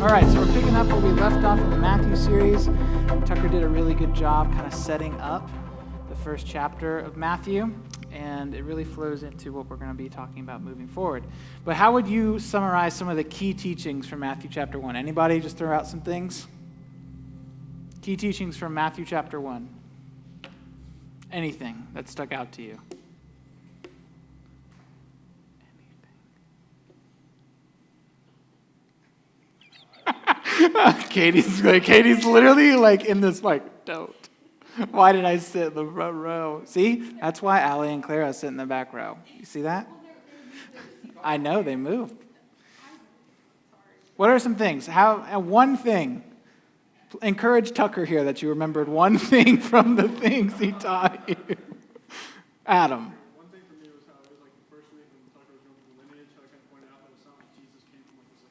All right, so we're picking up where we left off in the Matthew series. Tucker did a really good job kind of setting up the first chapter of Matthew, and it really flows into what we're going to be talking about moving forward. But how would you summarize some of the key teachings from Matthew chapter 1? Anybody just throw out some things? Key teachings from Matthew chapter 1. Anything that stuck out to you? Katie's literally like in this like, don't. Why did I sit in the front row? See, that's why Allie and Clara sit in the back row. You see that? I know, they moved. What are some things? One thing. Encourage Tucker here that you remembered one thing from the things he taught you. Adam. One thing for me was how it was like the first week when Tucker was going through the lineage, how I kind of pointed out that it's not like Jesus came from like this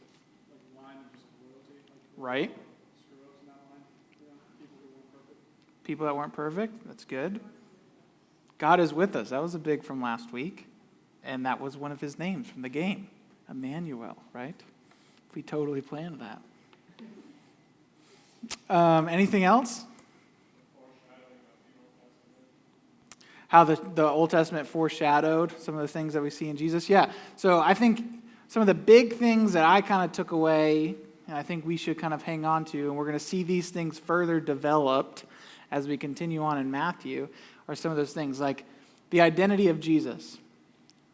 like line of just loyalty. Right. Screw-ups in that line. You know, people who weren't perfect. People that weren't perfect. That's good. God is with us. That was a big from last week. And that was one of his names from the game. Emmanuel, right? We totally planned that. Anything else? How the Old Testament foreshadowed some of the things that we see in Jesus. Yeah. So I think some of the big things that I kind of took away, and I think we should kind of hang on to, and we're going to see these things further developed as we continue on in Matthew, are some of those things like the identity of Jesus,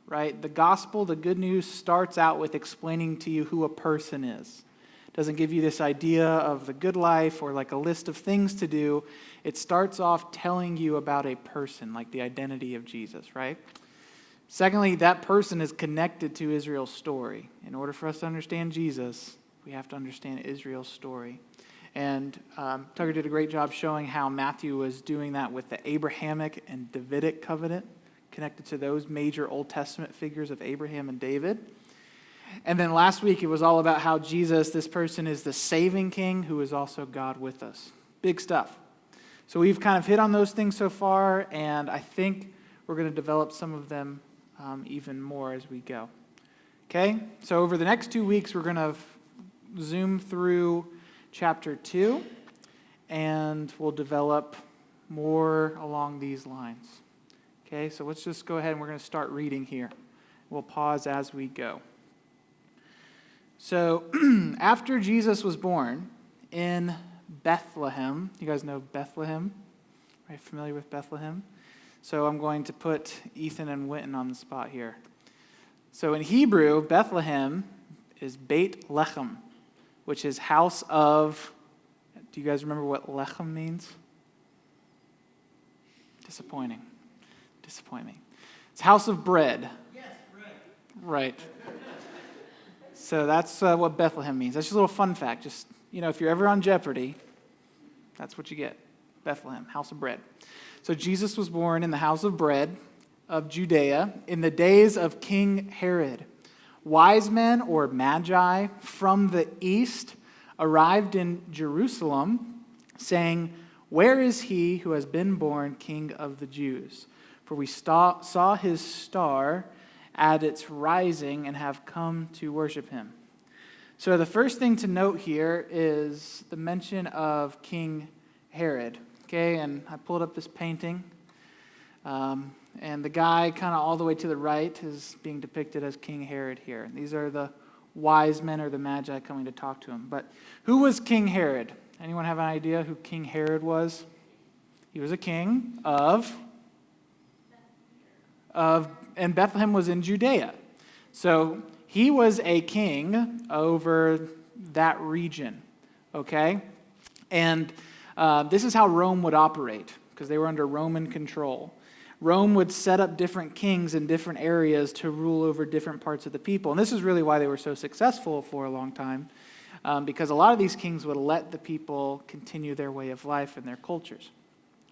right? The gospel, the good news, starts out with explaining to you who a person is. Doesn't give you this idea of the good life or like a list of things to do. It starts off telling you about a person, like the identity of Jesus, right? Secondly, that person is connected to Israel's story. In order for us to understand Jesus, we have to understand Israel's story. And Tucker did a great job showing how Matthew was doing that with the Abrahamic and Davidic covenant, connected to those major Old Testament figures of Abraham and David. And then last week, it was all about how Jesus, this person, is the saving king who is also God with us. Big stuff. So we've kind of hit on those things so far, and I think we're going to develop some of them even more as we go. Okay? So over the next 2 weeks, we're going to zoom through chapter 2, and we'll develop more along these lines. Okay? So let's just go ahead, and we're going to start reading here. We'll pause as we go. So, after Jesus was born in Bethlehem, you guys know Bethlehem? Are you familiar with Bethlehem? So I'm going to put Ethan and Winton on the spot here. So in Hebrew, Bethlehem is Beit Lechem, which is house of, do you guys remember what Lechem means? Disappointing. It's house of bread. Yes, bread. Right. So that's what Bethlehem means. That's just a little fun fact. Just, if you're ever on Jeopardy, that's what you get. Bethlehem, house of bread. So Jesus was born in the house of bread of Judea in the days of King Herod. Wise men, or magi, from the east arrived in Jerusalem, saying, "Where is he who has been born King of the Jews? For we saw his star at its rising and have come to worship him." So the first thing to note here is the mention of King Herod. Okay, and I pulled up this painting. And the guy kind of all the way to the right is being depicted as King Herod here. These are the wise men or the magi coming to talk to him. But who was King Herod? Anyone have an idea who King Herod was? He was a king and Bethlehem was in Judea. So he was a king over that region, okay? And this is how Rome would operate, because they were under Roman control. Rome would set up different kings in different areas to rule over different parts of the people. And this is really why they were so successful for a long time, because a lot of these kings would let the people continue their way of life and their cultures.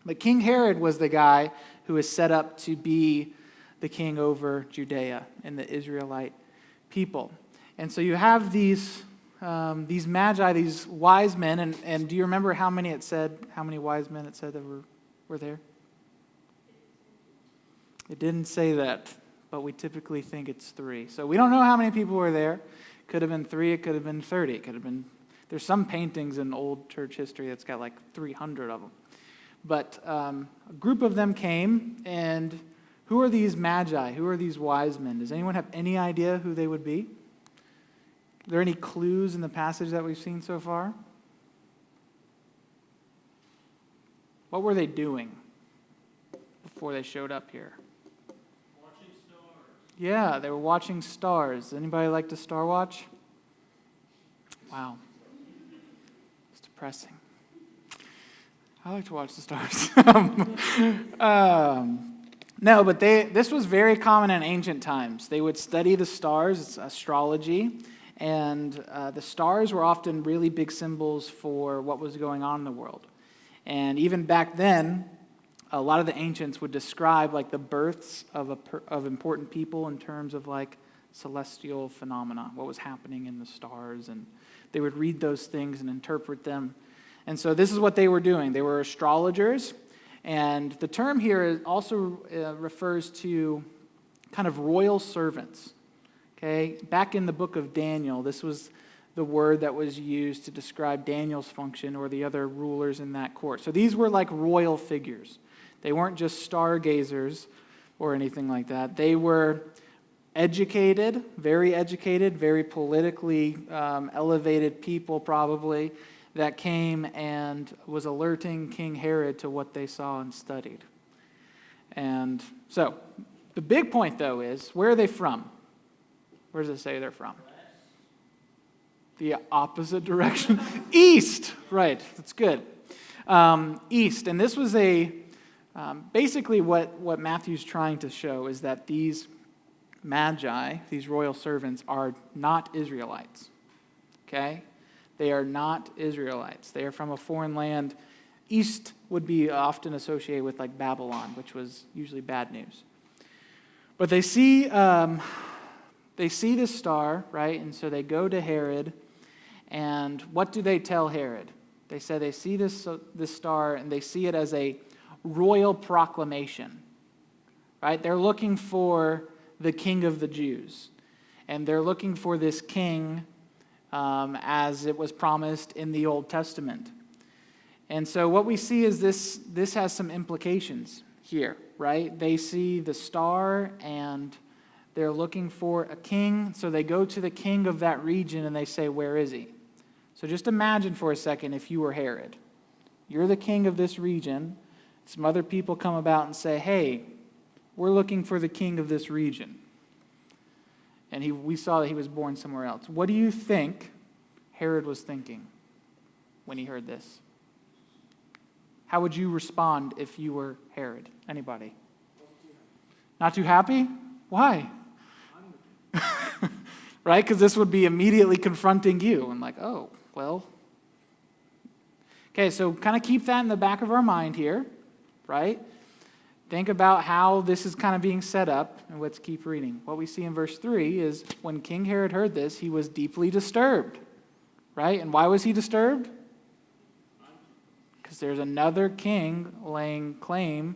But King Herod was the guy who was set up to be the king over Judea and the Israelite people. And so you have these magi, these wise men, and do you remember how many wise men it said that were there? It didn't say that, but we typically think it's 3. So we don't know how many people were there. Could have been 3, it could have been 30, it could have been There's some paintings in old church history that's got like 300 of them. But a group of them came, and who are these magi? Who are these wise men? Does anyone have any idea who they would be? Are there any clues in the passage that we've seen so far? What were they doing before they showed up here? Watching stars. Yeah, they were watching stars. Anybody like to star watch? Wow. It's depressing. I like to watch the stars. No, but this was very common in ancient times. They would study the stars, it's astrology, and the stars were often really big symbols for what was going on in the world. And even back then, a lot of the ancients would describe like the births of important people in terms of like celestial phenomena, what was happening in the stars, and they would read those things and interpret them. And so this is what they were doing. They were astrologers, and the term here also refers to kind of royal servants. Okay, back in the book of Daniel, this was the word that was used to describe Daniel's function or the other rulers in that court. So these were like royal figures. They weren't just stargazers or anything like that. They were educated, very politically elevated people probably, that came and was alerting King Herod to what they saw and studied. And so, the big point though is, where are they from? Where does it say they're from? The opposite direction. East! Right, that's good. East, and this was basically what Matthew's trying to show is that these magi, these royal servants, are not Israelites. Okay? They are not Israelites. They are from a foreign land. East would be often associated with like Babylon, which was usually bad news. But they see this star, right? And so they go to Herod, and what do they tell Herod? They say they see this star, and they see it as a royal proclamation, right? They're looking for the king of the Jews, and they're looking for this king as it was promised in the Old Testament. And so what we see is this has some implications here, right? They see the star and they're looking for a king, so they go to the king of that region and they say, where is he? So just imagine for a second if you were Herod. You're the king of this region. Some other people come about and say, hey, we're looking for the king of this region. And we saw that he was born somewhere else. What do you think Herod was thinking when he heard this? How would you respond if you were Herod? Anybody? Not too happy? Why? Right? Because this would be immediately confronting you. And like, oh, well. Okay, so kind of keep that in the back of our mind here, right? Think about how this is kind of being set up, and let's keep reading. What we see in verse 3 is when King Herod heard this, he was deeply disturbed, right? And why was he disturbed? Because there's another king laying claim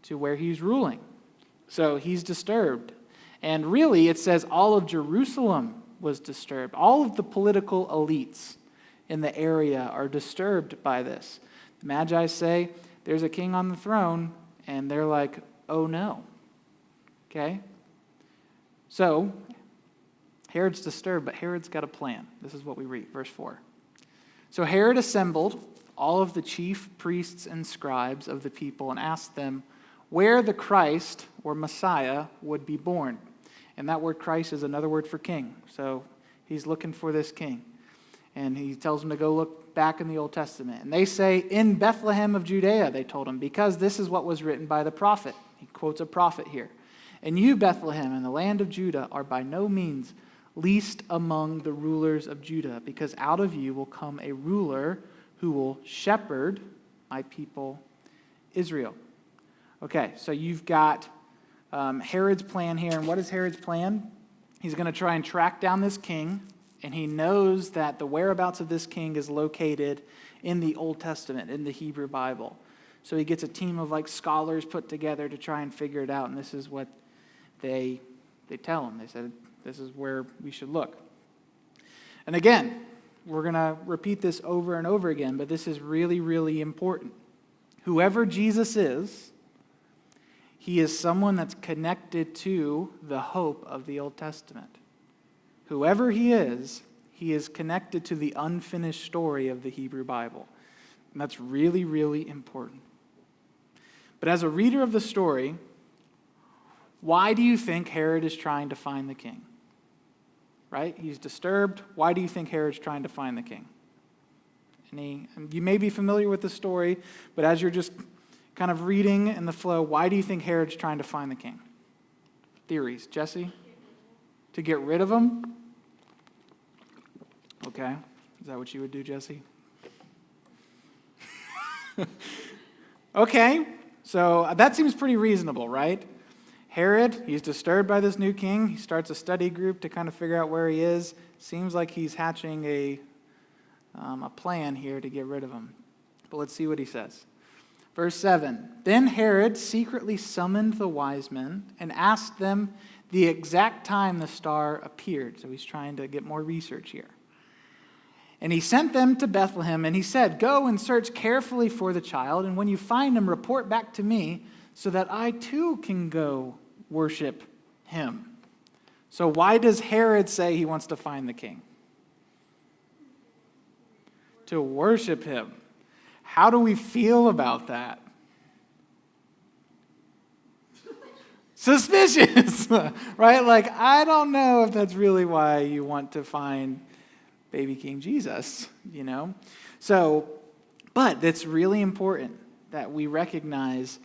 to where he's ruling. So he's disturbed. And really, it says all of Jerusalem was disturbed. All of the political elites in the area are disturbed by this. The Magi say, there's a king on the throne, and they're like, oh no. Okay? So, Herod's disturbed, but Herod's got a plan. This is what we read, verse 4. So Herod assembled all of the chief priests and scribes of the people and asked them where the Christ, or Messiah, would be born. And that word Christ is another word for king. So he's looking for this king. And he tells them to go look back in the Old Testament. And they say, in Bethlehem of Judea, they told him, because this is what was written by the prophet. He quotes a prophet here. And you, Bethlehem, in the land of Judah, are by no means least among the rulers of Judah, because out of you will come a ruler who will shepherd my people Israel. Okay, so you've got Herod's plan here. And what is Herod's plan? He's going to try and track down this king. And he knows that the whereabouts of this king is located in the Old Testament, in the Hebrew Bible. So he gets a team of like scholars put together to try and figure it out. And this is what they tell him. They said, this is where we should look. And again, we're going to repeat this over and over again, but this is really, really important. Whoever Jesus is, he is someone that's connected to the hope of the Old Testament. Whoever he is connected to the unfinished story of the Hebrew Bible. And that's really, really important. But as a reader of the story, why do you think Herod is trying to find the king? Right? He's disturbed. Why do you think Herod's trying to find the king? And you may be familiar with the story, but as you're just kind of reading in the flow, why do you think Herod's trying to find the king? Theories. Jesse? To get rid of him? Okay. Is that what you would do, Jesse? Okay. So that seems pretty reasonable, right? Herod, he's disturbed by this new king. He starts a study group to kind of figure out where he is. Seems like he's hatching a plan here to get rid of him. But let's see what he says. Verse 7, then Herod secretly summoned the wise men and asked them the exact time the star appeared. So he's trying to get more research here. And he sent them to Bethlehem, and he said, go and search carefully for the child, and when you find him, report back to me, so that I too can go worship him. So why does Herod say he wants to find the king? To worship him. How do we feel about that? Suspicious, right? Like, I don't know if that's really why you want to find baby King Jesus, you know? So, but it's really important that we recognize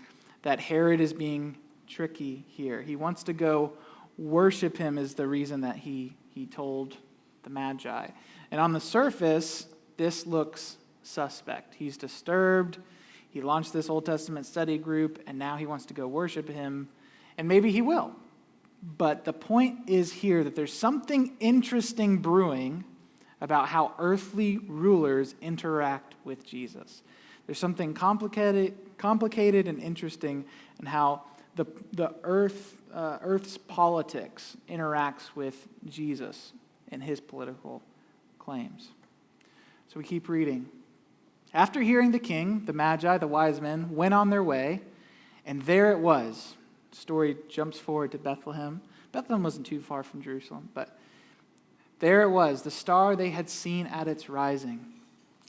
that Herod is being tricky here. He wants to go worship him is the reason that he told the Magi. And on the surface, this looks suspect. He's disturbed. He launched this Old Testament study group, and now he wants to go worship him. And maybe he will. But the point is here that there's something interesting brewing about how earthly rulers interact with Jesus. There's something complicated and interesting in how the earth's politics interacts with Jesus and his political claims. So we keep reading. After hearing the king, the Magi, the wise men, went on their way, and there it was. The story jumps forward to Bethlehem. Bethlehem wasn't too far from Jerusalem, but there it was, the star they had seen at its rising.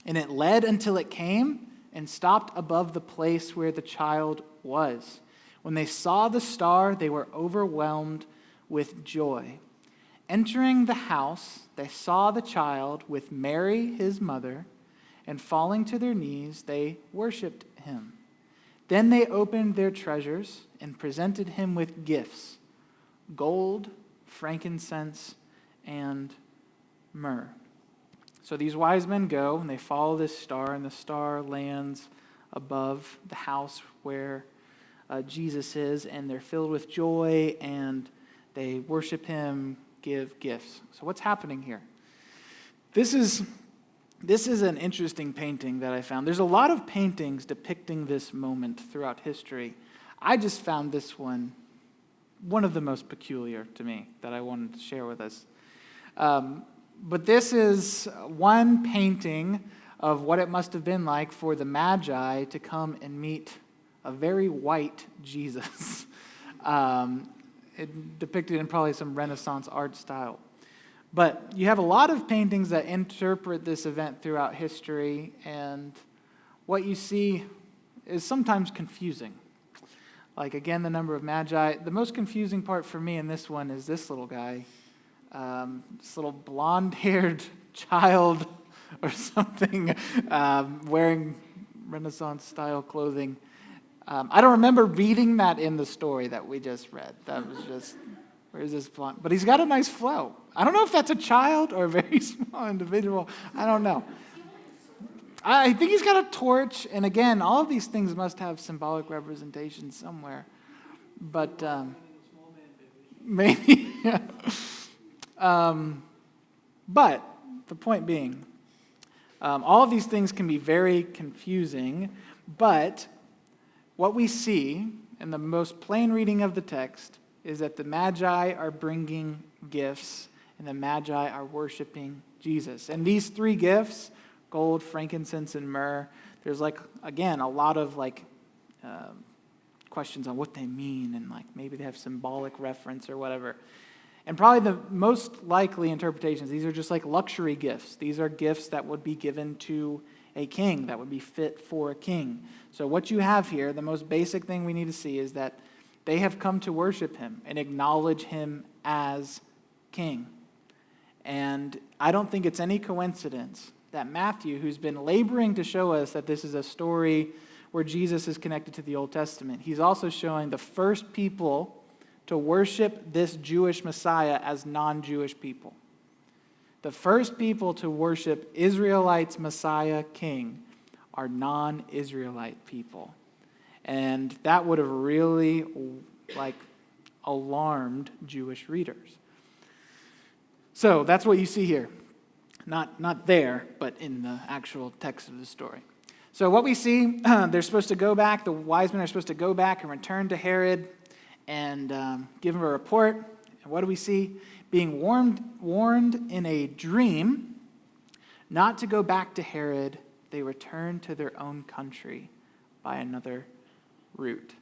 And it led until it came and stopped above the place where the child was. When they saw the star, they were overwhelmed with joy. Entering the house, they saw the child with Mary, his mother, and falling to their knees, they worshiped him. Then they opened their treasures and presented him with gifts, gold, frankincense, and myrrh. So these wise men go and they follow this star, and the star lands above the house where Jesus is, and they're filled with joy and they worship him, give gifts. So what's happening here? This is an interesting painting that I found. There's a lot of paintings depicting this moment throughout history. I just found this one of the most peculiar to me that I wanted to share with us. But this is one painting of what it must have been like for the Magi to come and meet a very white Jesus, depicted in probably some Renaissance art style. But you have a lot of paintings that interpret this event throughout history, and what you see is sometimes confusing. Like, again, the number of Magi. The most confusing part for me in this one is this little guy, this little blonde-haired child or something, wearing Renaissance-style clothing. I don't remember reading that in the story that we just read. That was just, where's this blonde? But he's got a nice flow. I don't know if that's a child or a very small individual. I don't know. I think he's got a torch, and again, all of these things must have symbolic representation somewhere. But maybe. But the point being, all of these things can be very confusing, but what we see in the most plain reading of the text is that the Magi are bringing gifts and the Magi are worshiping Jesus. And these three gifts, gold, frankincense, and myrrh, there's again, a lot of questions on what they mean, and maybe they have symbolic reference or whatever. And probably the most likely interpretations, these are just luxury gifts. These are gifts that would be given to a king, that would be fit for a king. So what you have here, the most basic thing we need to see is that they have come to worship him and acknowledge him as king. And I don't think it's any coincidence that Matthew, who's been laboring to show us that this is a story where Jesus is connected to the Old Testament, he's also showing the first people to worship this Jewish Messiah as non-Jewish people. The first people to worship Israelites' Messiah king are non-Israelite people. And that would have really alarmed Jewish readers. So that's what you see here. Not there, but in the actual text of the story. So what we see, they're supposed to go back, the wise men are supposed to go back and return to Herod and give him a report. And what do we see? Being warned in a dream not to go back to Herod, they return to their own country by another route.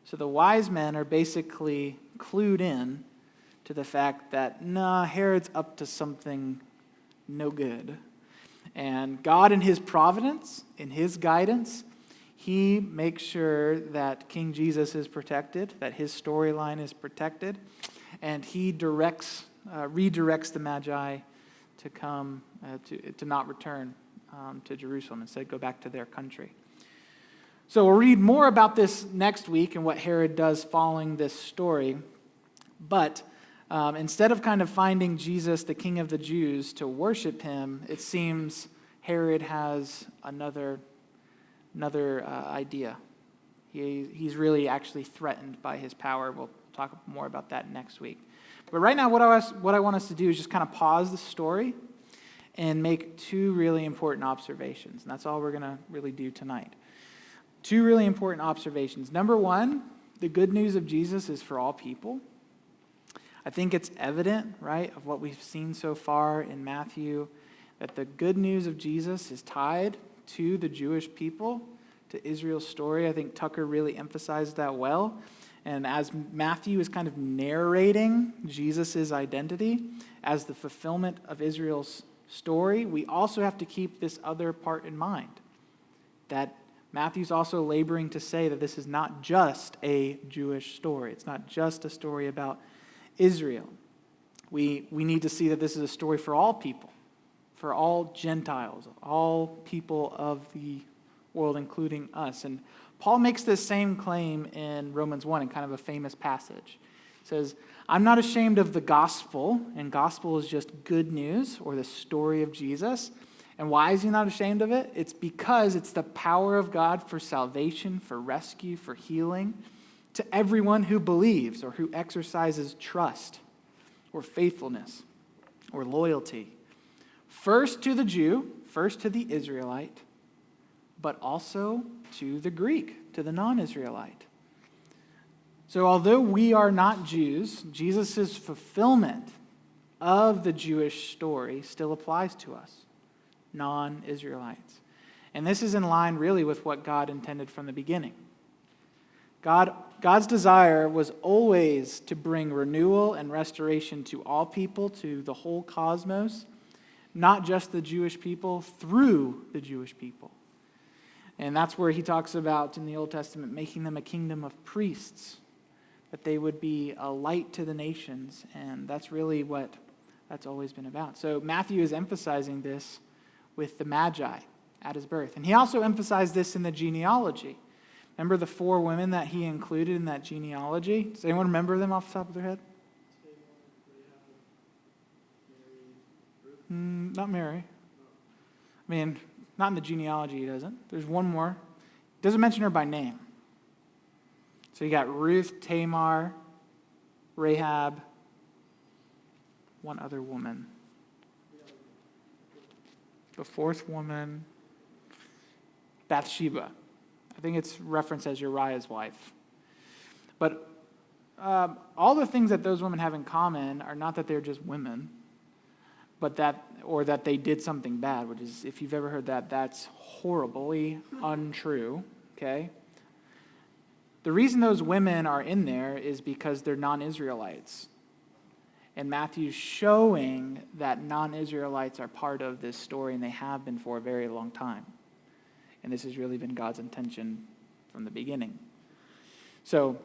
So the wise men are basically clued in to the fact that, Herod's up to something no good. And God, in his providence, in his guidance, he makes sure that King Jesus is protected, that his storyline is protected, and he redirects the Magi to come, to not return to Jerusalem, instead go back to their country. So we'll read more about this next week and what Herod does following this story. But instead of kind of finding Jesus, the King of the Jews, to worship him, it seems Herod has another idea. He's really actually threatened by his power. We'll talk more about that next week. But right now, what I want us to do is just kind of pause the story and make two really important observations. And that's all we're going to really do tonight. Two really important observations. Number one, the good news of Jesus is for all people. I think it's evident, right, of what we've seen so far in Matthew, that the good news of Jesus is tied to the Jewish people, to Israel's story. I think Tucker really emphasized that well. And as Matthew is kind of narrating Jesus' identity as the fulfillment of Israel's story, we also have to keep this other part in mind, that Matthew's also laboring to say that this is not just a Jewish story. It's not just a story about Israel. We need to see that this is a story for all people, for all Gentiles, all people of the world, including us. And Paul makes this same claim in Romans 1 in kind of a famous passage. He says, I'm not ashamed of the gospel, and gospel is just good news or the story of Jesus. And why is he not ashamed of it? It's because it's the power of God for salvation, for rescue, for healing, to everyone who believes or who exercises trust or faithfulness or loyalty. First to the Jew, first to the Israelite, but also to the Greek, to the non-Israelite. So although we are not Jews, Jesus' fulfillment of the Jewish story still applies to us, non-Israelites. And this is in line really with what God intended from the beginning. God's desire was always to bring renewal and restoration to all people, to the whole cosmos, not just the Jewish people, through the Jewish people. And that's where he talks about in the Old Testament making them a kingdom of priests, that they would be a light to the nations. And that's really what that's always been about. So Matthew is emphasizing this with the Magi at his birth. And he also emphasized this in the genealogy. Remember the 4 women that he included in that genealogy? Does anyone remember them off the top of their head? Not Mary. I mean, not in the genealogy, he doesn't. There's one more. He doesn't mention her by name. So you got Ruth, Tamar, Rahab, one other woman. The 4th woman, Bathsheba. I think it's referenced as Uriah's wife. But all the things that those women have in common are not that they're just women, but that they did something bad, which is, if you've ever heard that, that's horribly untrue, okay? The reason those women are in there is because they're non-Israelites. And Matthew's showing that non-Israelites are part of this story, and they have been for a very long time. And this has really been God's intention from the beginning. So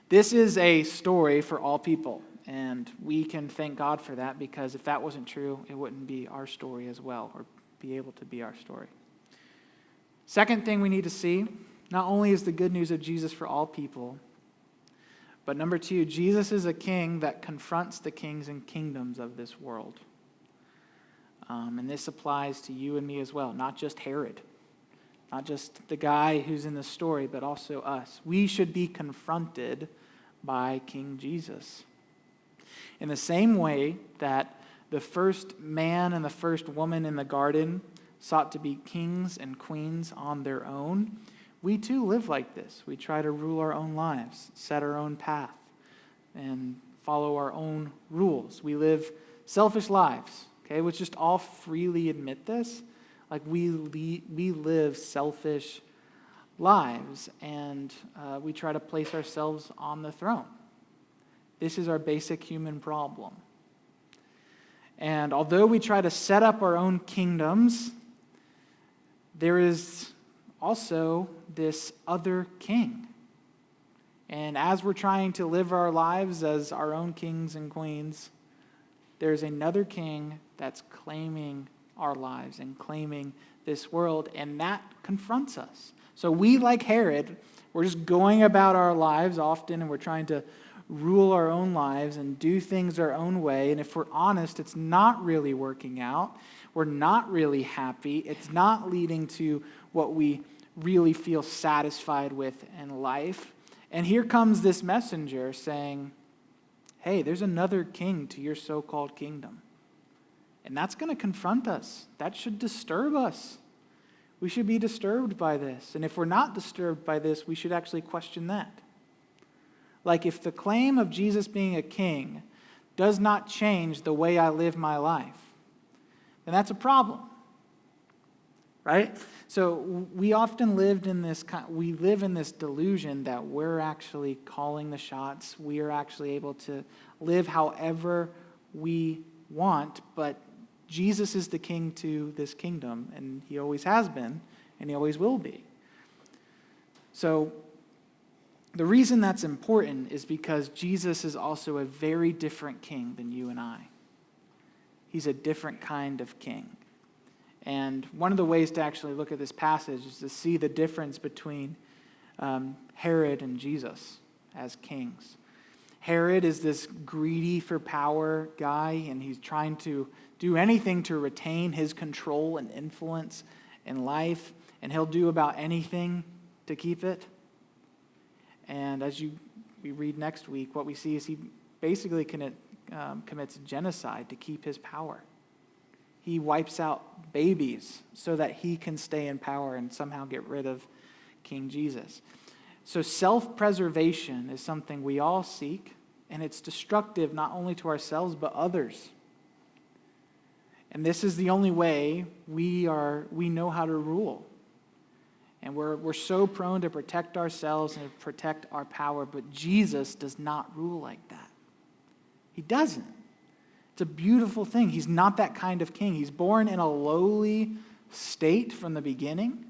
this is a story for all people, and we can thank God for that, because if that wasn't true, it wouldn't be our story as well, or be able to be our story. Second thing we need to see, not only is the good news of Jesus for all people, but number two, Jesus is a king that confronts the kings and kingdoms of this world. And this applies to you and me as well, not just Herod, not just the guy who's in the story, but also us. We should be confronted by King Jesus. In the same way that the first man and the first woman in the garden sought to be kings and queens on their own, we too live like this. We try to rule our own lives, set our own path, and follow our own rules. We live selfish lives, okay? Let's just all freely admit this. Like we live selfish lives, and we try to place ourselves on the throne. This is our basic human problem. And although we try to set up our own kingdoms, there is also this other king. And as we're trying to live our lives as our own kings and queens, there's another king that's claiming our lives and claiming this world, and that confronts us. So we, like Herod, we're just going about our lives often, and we're trying to rule our own lives and do things our own way. And if we're honest, it's not really working out. We're not really happy. It's not leading to what we really feel satisfied with in life. And here comes this messenger saying, hey, there's another king to your so-called kingdom. And that's going to confront us. That should disturb us. We should be disturbed by this. And if we're not disturbed by this, we should actually question that. Like, if the claim of Jesus being a king does not change the way I live my life, then that's a problem. Right? So we often live in this delusion that we're actually calling the shots. We are actually able to live however we want, but Jesus is the king to this kingdom, and he always has been, and he always will be. So the reason that's important is because Jesus is also a very different king than you and I. He's a different kind of king. And one of the ways to actually look at this passage is to see the difference between Herod and Jesus as kings. Herod is this greedy for power guy, and he's trying to do anything to retain his control and influence in life, and he'll do about anything to keep it. And as we read next week, what we see is he basically commits genocide to keep his power. He wipes out babies so that he can stay in power and somehow get rid of King Jesus. So self-preservation is something we all seek, and it's destructive not only to ourselves but others. And this is the only way we know how to rule. And we're so prone to protect ourselves and protect our power, but Jesus does not rule like that. He doesn't. It's a beautiful thing. He's not that kind of king. He's born in a lowly state from the beginning.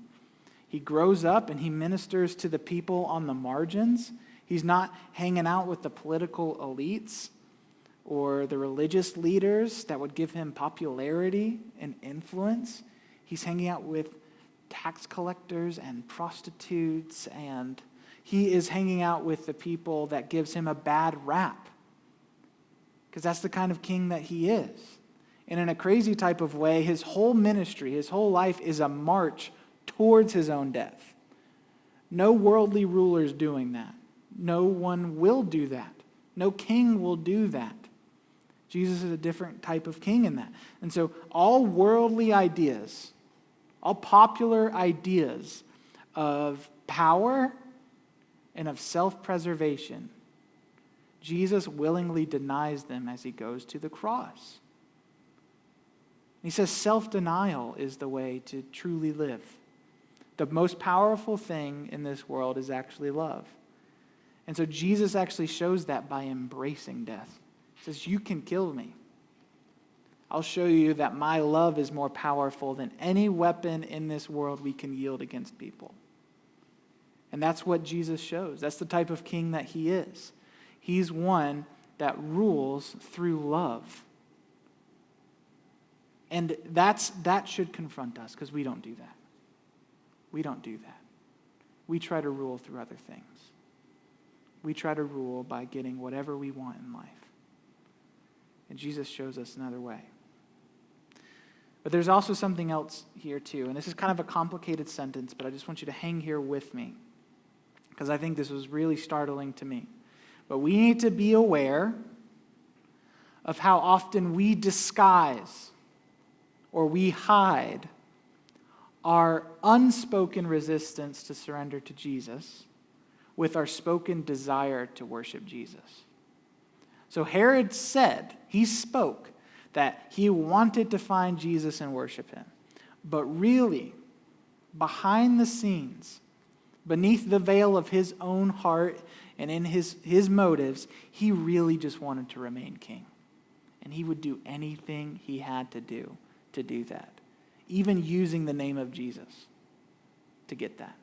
He grows up and he ministers to the people on the margins. He's not hanging out with the political elites or the religious leaders that would give him popularity and influence. He's hanging out with tax collectors and prostitutes, and he is hanging out with the people that gives him a bad rap, because that's the kind of king that he is. And in a crazy type of way, his whole ministry, his whole life is a march towards his own death. No worldly ruler is doing that. No one will do that. No king will do that. Jesus is a different type of king in that. And so all worldly ideas, all popular ideas of power and of self-preservation, Jesus willingly denies them as he goes to the cross. He says self-denial is the way to truly live. The most powerful thing in this world is actually love. And so Jesus actually shows that by embracing death. He says, you can kill me. I'll show you that my love is more powerful than any weapon in this world we can yield against people. And that's what Jesus shows. That's the type of king that he is. He's one that rules through love. And that should confront us, because we don't do that. We don't do that. We try to rule through other things. We try to rule by getting whatever we want in life. And Jesus shows us another way. But there's also something else here too. And this is kind of a complicated sentence, but I just want you to hang here with me, because I think this was really startling to me. But we need to be aware of how often we disguise or we hide our unspoken resistance to surrender to Jesus with our spoken desire to worship Jesus. So Herod said, he spoke, that he wanted to find Jesus and worship him. But really, behind the scenes, beneath the veil of his own heart and in his motives, he really just wanted to remain king. And he would do anything he had to do that, even using the name of Jesus to get that.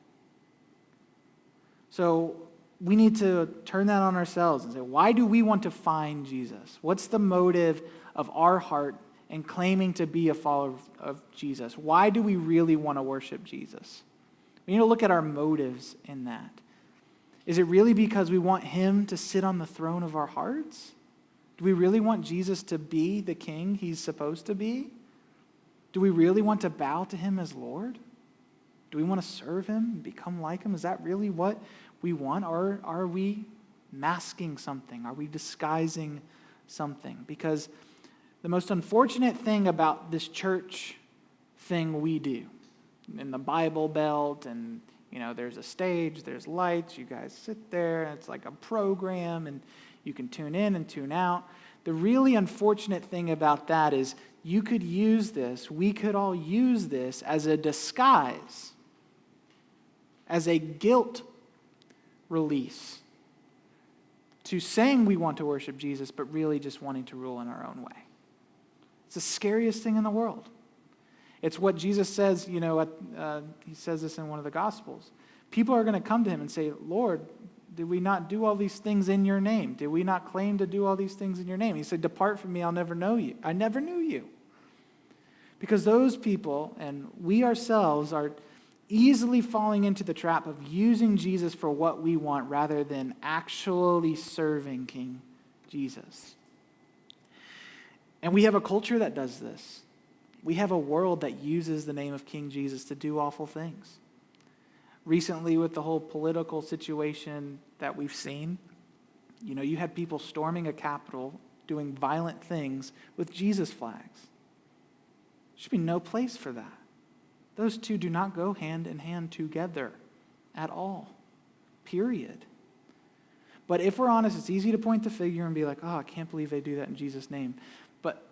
So we need to turn that on ourselves and say, why do we want to find Jesus? What's the motive of our heart in claiming to be a follower of Jesus? Why do we really want to worship Jesus? We need to look at our motives in that. Is it really because we want him to sit on the throne of our hearts? Do we really want Jesus to be the king he's supposed to be? Do we really want to bow to him as Lord? Do we want to serve him and become like him? Is that really what we want? Or are we masking something? Are we disguising something? Because the most unfortunate thing about this church thing we do, in the Bible Belt, and there's a stage, there's lights, you guys sit there, and it's like a program, and you can tune in and tune out. The really unfortunate thing about that is you could use this, we could all use this as a disguise, as a guilt release to saying we want to worship Jesus, but really just wanting to rule in our own way. It's the scariest thing in the world. It's what Jesus says, he says this in one of the Gospels. People are going to come to him and say, Lord, did we not do all these things in your name? Did we not claim to do all these things in your name? He said, depart from me, I'll never know you. I never knew you. Because those people, and we ourselves, are easily falling into the trap of using Jesus for what we want rather than actually serving King Jesus. And we have a culture that does this. We have a world that uses the name of King Jesus to do awful things. Recently, with the whole political situation that we've seen, you had people storming a Capitol, doing violent things with Jesus flags. There should be no place for that. Those two do not go hand in hand together at all, period. But if we're honest, it's easy to point the finger and be like, I can't believe they do that in Jesus' name. But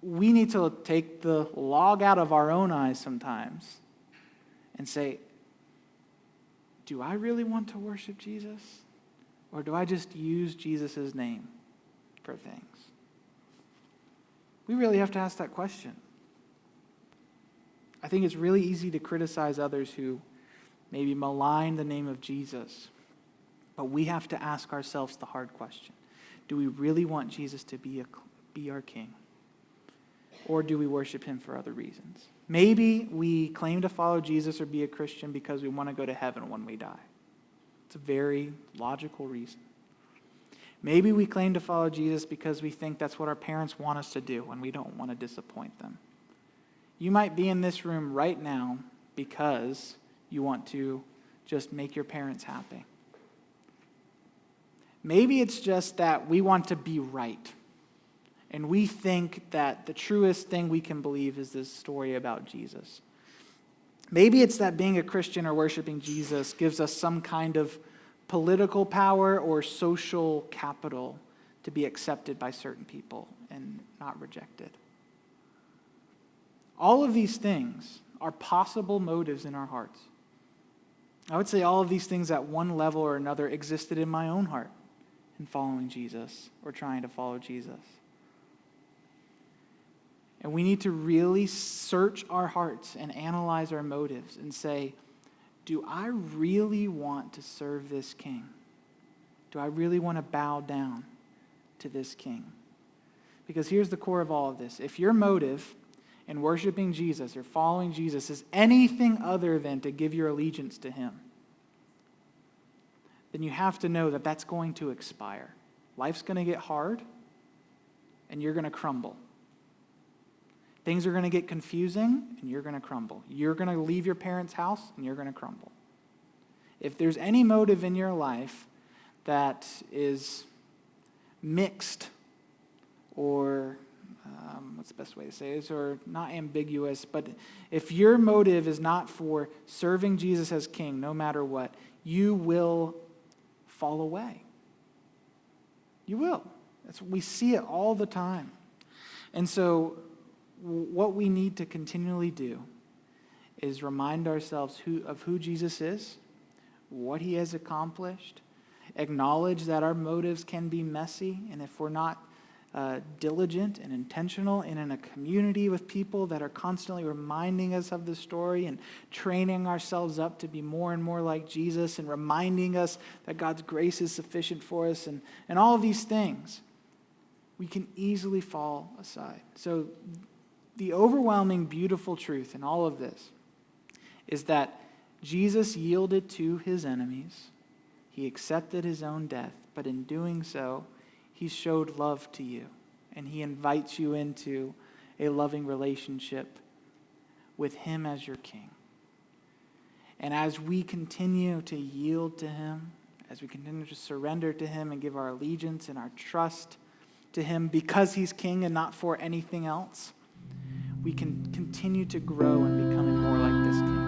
we need to take the log out of our own eyes sometimes and say, do I really want to worship Jesus? Or do I just use Jesus' name for things? We really have to ask that question. I think it's really easy to criticize others who maybe malign the name of Jesus. But we have to ask ourselves the hard question. Do we really want Jesus to be our king? Or do we worship him for other reasons? Maybe we claim to follow Jesus or be a Christian because we want to go to heaven when we die. It's a very logical reason. Maybe we claim to follow Jesus because we think that's what our parents want us to do when we don't want to disappoint them. You might be in this room right now because you want to just make your parents happy. Maybe it's just that we want to be right. And we think that the truest thing we can believe is this story about Jesus. Maybe it's that being a Christian or worshiping Jesus gives us some kind of political power or social capital to be accepted by certain people and not rejected. All of these things are possible motives in our hearts. I would say all of these things at one level or another existed in my own heart in following Jesus or trying to follow Jesus. And we need to really search our hearts and analyze our motives and say, do I really want to serve this king? Do I really want to bow down to this king? Because here's the core of all of this. If your motive in worshiping Jesus or following Jesus is anything other than to give your allegiance to him, then you have to know that that's going to expire. Life's going to get hard, and you're going to crumble. Things are going to get confusing, and you're going to crumble. You're going to leave your parents' house, and you're going to crumble. If there's any motive in your life that is mixed or, what's the best way to say this, or not ambiguous, but if your motive is not for serving Jesus as king, no matter what, you will fall away. You will. We see it all the time. And so what we need to continually do is remind ourselves of who Jesus is, what he has accomplished, acknowledge that our motives can be messy, and if we're not diligent and intentional and in a community with people that are constantly reminding us of the story and training ourselves up to be more and more like Jesus and reminding us that God's grace is sufficient for us and all of these things, we can easily fall aside. So the overwhelming, beautiful truth in all of this is that Jesus yielded to his enemies. He accepted his own death, but in doing so, he showed love to you, and he invites you into a loving relationship with him as your king. And as we continue to yield to him, as we continue to surrender to him and give our allegiance and our trust to him because he's king and not for anything else, we can continue to grow in becoming more like this king.